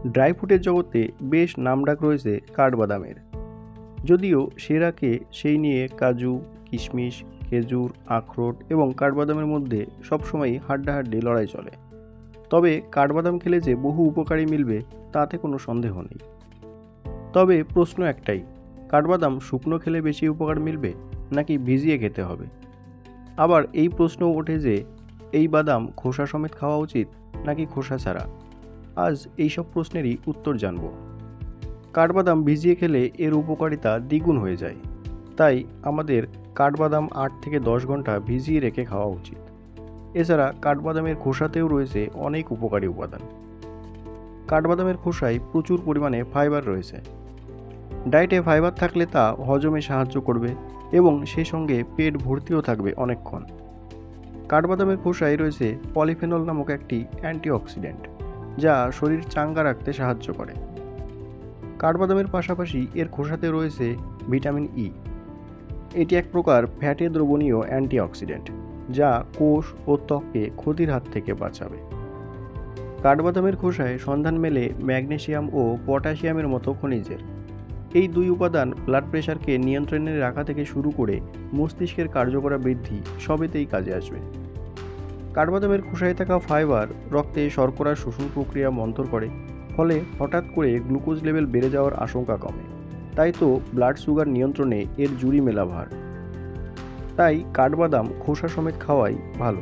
Dry ফ্রুটের জগতে বেশ নামডাক রয়েছে কাঠবাদামের। যদিও সেরাকে সেই নিয়ে কাজু, কিশমিশ, খেজুর, আখরোট এবং কাঠবাদামের মধ্যে সবসময়ই হাড্ডাহাড্ডি লড়াই চলে। তবে কাঠবাদাম খেলে যে বহু উপকারী মিলবে তাতে কোনো সন্দেহ নেই। তবে প্রশ্ন একটাই, কাঠবাদাম শুকনো খেলে বেশি উপকার মিলবে নাকি ভিজিয়ে খেতে হবে? আবার এই প্রশ্নও ওঠে যে এই বাদাম খোসা সমেত খাওয়া উচিত নাকি খোসা ছাড়া। আজ এইসব প্রশ্নেরই উত্তর জানব। কাঠবাদাম ভিজিয়ে খেলে এর উপকারিতা দ্বিগুণ হয়ে যায়, তাই আমাদের কাঠবাদাম 8 থেকে 10 ঘন্টা ভিজিয়ে রেখে খাওয়া উচিত। এছাড়া কাঠবাদামের খোসাতেও রয়েছে অনেক উপকারী উপাদান। কাঠবাদামের খোসায় প্রচুর পরিমাণে ফাইবার রয়েছে। ডায়েটে ফাইবার থাকলে তা হজমে সাহায্য করবে এবং সেই সঙ্গে পেট ভর্তিও থাকবে অনেকক্ষণ। কাঠবাদামের খোসায় রয়েছে পলিফেনল নামক একটি অ্যান্টিঅক্সিডেন্ট, যা শরীর চাঙ্গা রাখতে সাহায্য করে। কাঠবাদামের পাশাপাশি এর খোসাতে রয়েছে ভিটামিন ই। এটি এক প্রকার ফ্যাটে দ্রবণীয় অ্যান্টিঅক্সিডেন্ট, যা কোষ ও ত্বককে ক্ষতির হাত থেকে বাঁচাবে। কাঠবাদামের খোসায় সন্ধান মেলে ম্যাগনেসিয়াম ও পটাশিয়ামের মতো খনিজের। এই দুই উপাদান ব্লাড প্রেশারকে নিয়ন্ত্রণে রাখা থেকে শুরু করে মস্তিষ্কের কার্যকর বৃদ্ধি সবেতেই কাজে আসবে। কাঠবাদামের খোসায় থাকা ফাইবার রক্তে শর্করার শোষণ প্রক্রিয়া মন্থর করে, ফলে হঠাৎ করে গ্লুকোজ লেভেল বেড়ে যাওয়ার আশঙ্কা কমে। তাই তো ব্লাড সুগার নিয়ন্ত্রণে এর জুড়ি মেলা ভার। তাই কাঠবাদাম খোসা সমেত খাওয়াই ভালো।